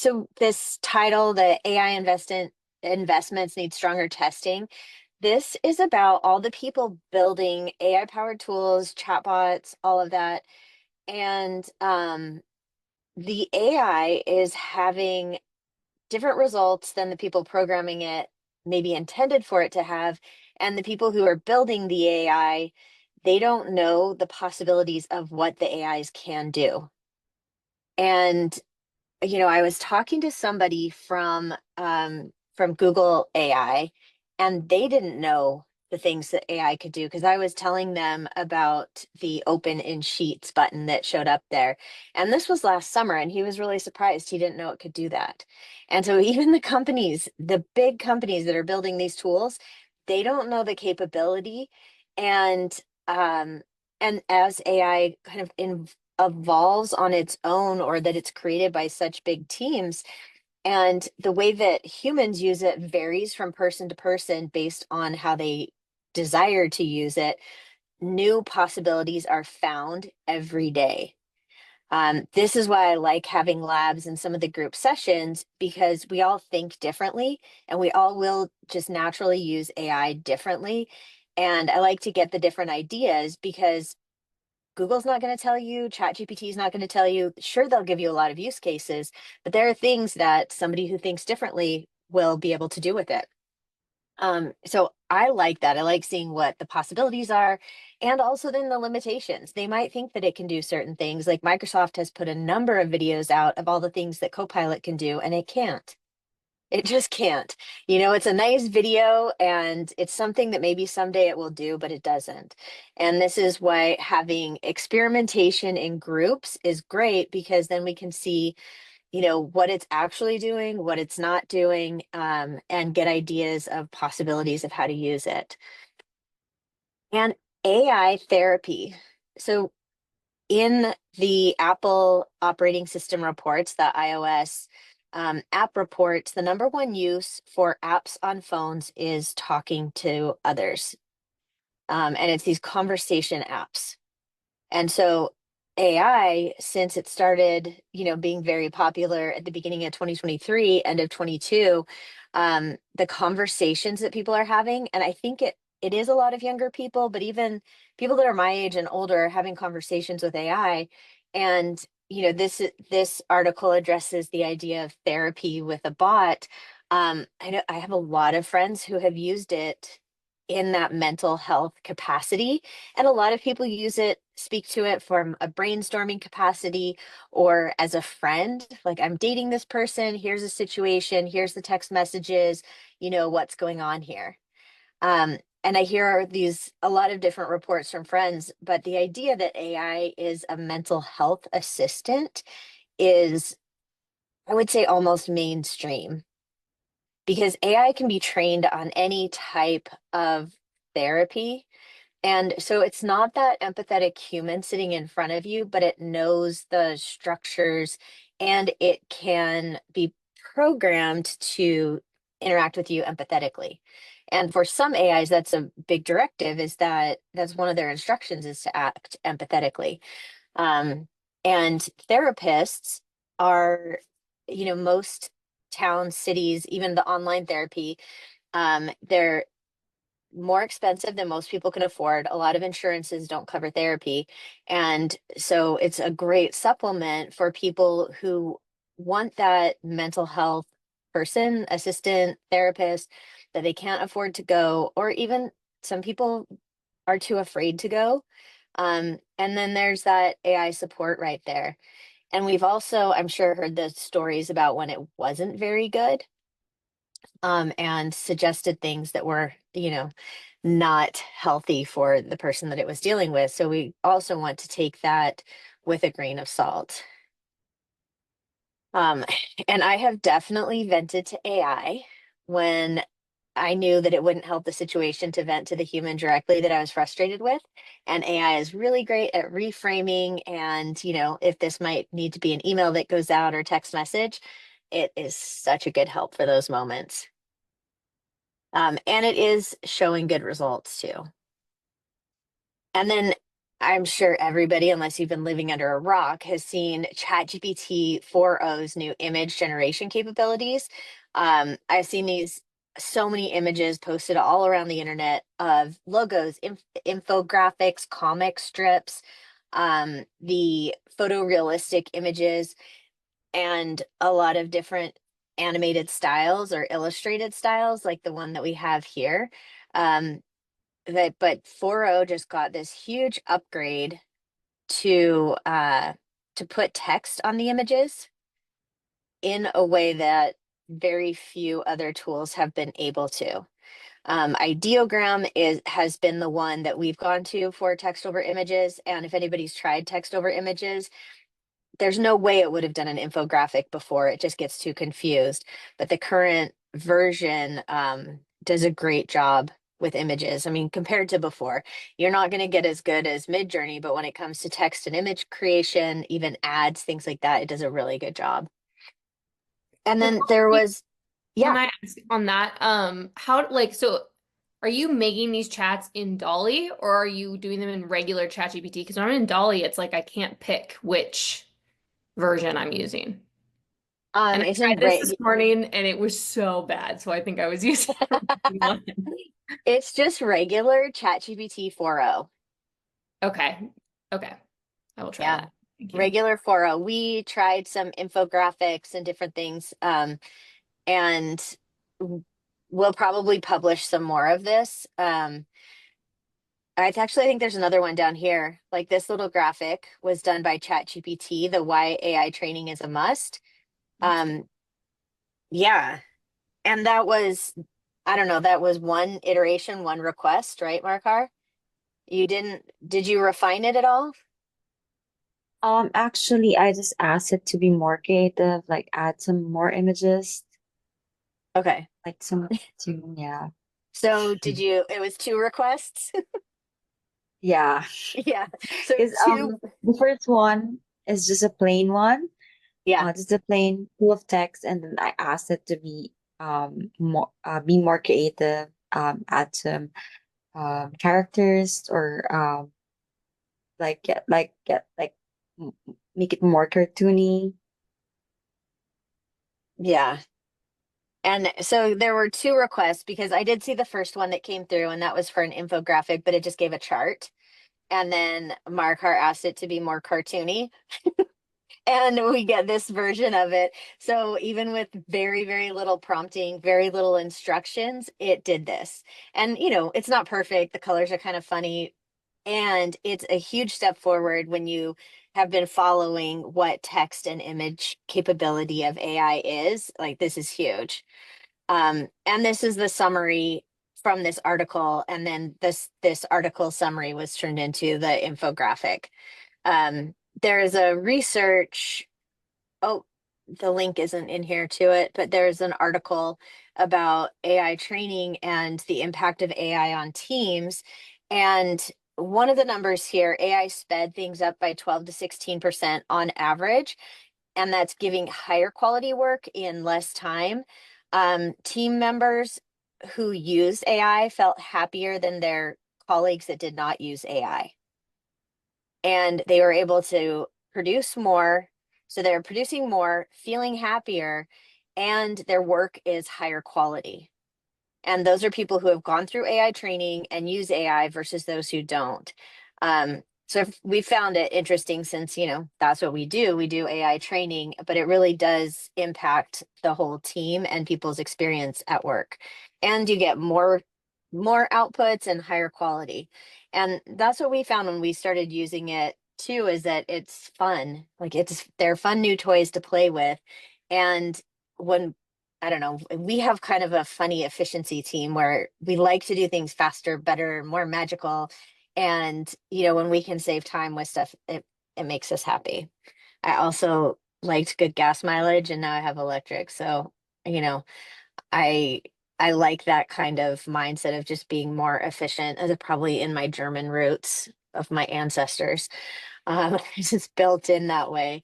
So this title, the AI investments need stronger testing. This is about all the people building AI powered tools, chatbots, all of that. And the AI is having different results than the people programming it maybe intended for it to have. And the people who are building the AI, they don't know the possibilities of what the AIs can do. And I was talking to somebody from Google AI, and they didn't know the things that AI could do because I was telling them about the open in Sheets button that showed up there. And this was last summer, and he was really surprised he didn't know it could do that. And so even the companies, the big companies that are building these tools, they don't know the capability. And um, and as AI kind of evolves on its own, or that it's created by such big teams, and the way that humans use it varies from person to person based on how they desire to use it. New possibilities are found every day. This is why I like having labs and some of the group sessions, because we all think differently and we all will just naturally use AI differently. And I like to get the different ideas because Google's not going to tell you, ChatGPT is not going to tell you. Sure, they'll give you a lot of use cases, but there are things that somebody who thinks differently will be able to do with it. So I like that. I like seeing what the possibilities are and also then the limitations. They might think that it can do certain things. Like Microsoft has put a number of videos out of all the things that Copilot can do, and it can't. It just can't. It's a nice video and it's something that maybe someday it will do, but it doesn't. And this is why having experimentation in groups is great, because then we can see, what it's actually doing, what it's not doing, and get ideas of possibilities of how to use it. And AI therapy. So in the Apple operating system reports, the iOS app reports, the number one use for apps on phones is talking to others. And it's these conversation apps. And so AI, since it started, being very popular at the beginning of 2023, end of 22, the conversations that people are having, and I think it is a lot of younger people, but even people that are my age and older are having conversations with AI. And this article addresses the idea of therapy with a bot. I know I have a lot of friends who have used it in that mental health capacity. And a lot of people speak to it from a brainstorming capacity or as a friend. Like, I'm dating this person, here's a situation, here's the text messages, what's going on here. And I hear a lot of different reports from friends, but the idea that AI is a mental health assistant is, I would say, almost mainstream, because AI can be trained on any type of therapy. And so it's not that empathetic human sitting in front of you, but it knows the structures and it can be programmed to interact with you empathetically. And for some AIs, that's a big directive, is that's one of their instructions, is to act empathetically. Um, and therapists are, most towns, cities, even the online therapy, they're more expensive than most people can afford. A lot of insurances don't cover therapy. And so it's a great supplement for people who want that mental health person, assistant, therapist that they can't afford to go, or even some people are too afraid to go. And then there's that AI support right there. And we've also, I'm sure, heard the stories about when it wasn't very good, and suggested things that were, not healthy for the person that it was dealing with. So we also want to take that with a grain of salt. Um, and I have definitely vented to AI when I knew that it wouldn't help the situation to vent to the human directly that I was frustrated with. And AI is really great at reframing. And, if this might need to be an email that goes out or text message, it is such a good help for those moments. And it is showing good results too. And then I'm sure everybody, unless you've been living under a rock, has seen ChatGPT 4.0's new image generation capabilities. I've seen these so many images posted all around the internet of logos, infographics, comic strips, the photorealistic images, and a lot of different animated styles or illustrated styles, like the one that we have here. Um, but 4.0 just got this huge upgrade to put text on the images in a way that very few other tools have been able to. Ideogram has been the one that we've gone to for text over images, and if anybody's tried text over images, there's no way it would have done an infographic before. It just gets too confused. But the current version does a great job with images. I mean, compared to before, you're not going to get as good as Midjourney, but when it comes to text and image creation, even ads, things like that, it does a really good job. And The then there quality, was, can yeah, I ask on that? How like so are you making these chats in Dolly or are you doing them in regular ChatGPT? Because when I'm in Dolly, it's like I can't pick which version I'm using. And I it's tried in this morning and it was so bad. So I think I was using the wrong one. it's just regular ChatGPT 4.0. Okay. Okay. I will try Yeah, that. Thank you. regular 4.0. We tried some infographics and different things. And we'll probably publish some more of this. I think there's another one down here. Like this little graphic was done by ChatGPT, the why AI training is a must. Um, yeah, and that was, I don't know, that was one iteration, one request, right, Markar? Did you refine it at all? Actually, I just asked it to be more creative, like add some more images, Okay. like some, yeah. So it was two requests? Yeah. Yeah. So Because two, the first one is just a plain one, yeah, just a plain full of text, and then I asked it to be more creative, add some characters or get make it more cartoony. yeah. And so there were two requests because I did see the first one that came through, and that was for an infographic, but it just gave a chart. And then Markar asked it to be more cartoony, and we get this version of it. So even with very, very little prompting, very little instructions, it did this. And, it's not perfect. The colors are kind of funny. And it's a huge step forward when you have been following what text and image capability of AI is. Like, this is huge. And this is the summary from this article, and then this article summary was turned into the infographic. Um, there is a research. Oh, the link isn't in here to it, but there's an article about AI training and the impact of AI on teams. And one of the numbers here, AI sped things up by 12 to 16% on average, and that's giving higher quality work in less time. Team members who use AI felt happier than their colleagues that did not use AI. And they were able to produce more. So they're producing more, feeling happier, and their work is higher quality. And those are people who have gone through AI training and use AI versus those who don't. So we found it interesting since, that's what we do. We do AI training, but it really does impact the whole team and people's experience at work. And you get more outputs and higher quality. And that's what we found when we started using it too, is that it's fun. Like they're fun new toys to play with. And when I don't know, we have kind of a funny efficiency team where we like to do things faster, better, more magical. And, when we can save time with stuff, it makes us happy. I also liked good gas mileage, and now I have electric. So, you know, I I like that kind of mindset of just being more efficient, as it probably in my German roots of my ancestors. It's just built in that way.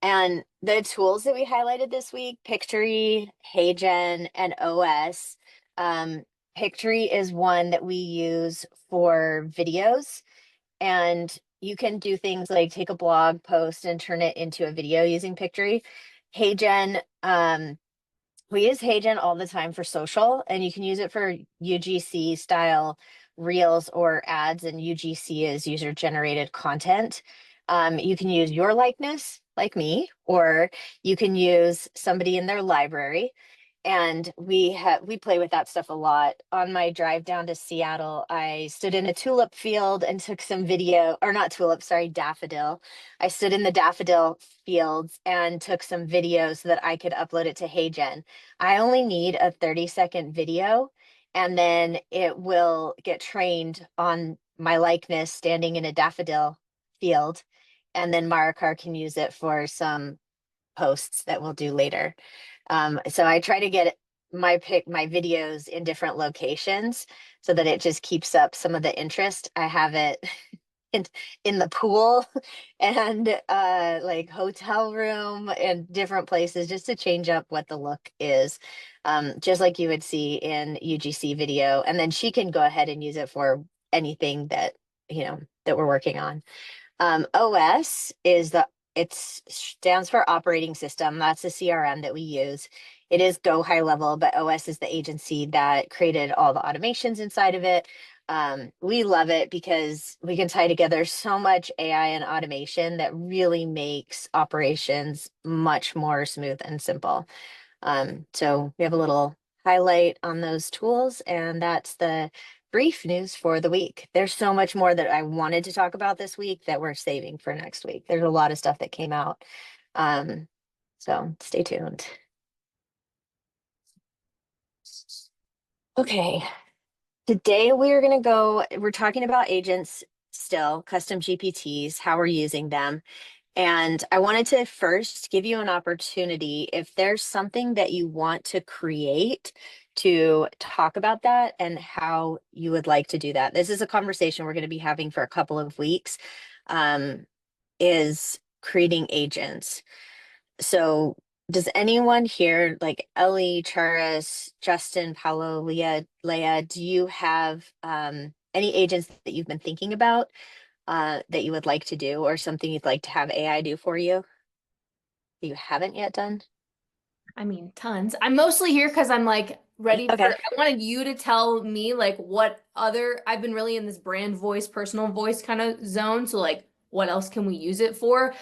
And the tools that we highlighted this week, Pictree, Heygen, and OS. Um, Pictree is one that we use for videos, and you can do things like take a blog post and turn it into a video using Pictree. Heygen, we use Heygen all the time for social, and you can use it for UGC style reels or ads, and UGC is user generated content. You can use your likeness, like me, or you can use somebody in their library. And we play with that stuff a lot. On my drive down to Seattle, I stood in a tulip field and took some video, or not tulip, sorry, daffodil. I stood in the daffodil fields and took some video so that I could upload it to Heygen. I only need a 30-second video, and then it will get trained on my likeness standing in a daffodil field. And then Marakar can use it for some posts that we'll do later. So I try to get my videos in different locations so that it just keeps up some of the interest. I have it in, in the pool and like hotel room and different places just to change up what the look is. Just like you would see in UGC video. And then she can go ahead and use it for anything that, that we're working on. OS is it stands for operating system. That's the CRM that we use. It is Go High Level, but OS is the agency that created all the automations inside of it. We love it because we can tie together so much AI and automation that really makes operations much more smooth and simple. So we have a little highlight on those tools, and that's the brief news for the week. There's so much more that I wanted to talk about this week that we're saving for next week. There's a lot of stuff that came out. So stay tuned. Okay. Today we're talking about agents still, custom GPTs, how we're using them. And I wanted to first give you an opportunity if there's something that you want to create to talk about that and how you would like to do that. This is a conversation we're going to be having for a couple of weeks, is creating agents. So does anyone here, like Ellie, Charis, Justin, Paolo, Leah, do you have any agents that you've been thinking about that you would like to do, or something you'd like to have AI do for you that you haven't yet done? I mean, tons. I'm mostly here because I'm like ready Okay. I wanted you to tell me like what other, I've been really in this brand voice, personal voice kind of zone. So like, what else can we use it for?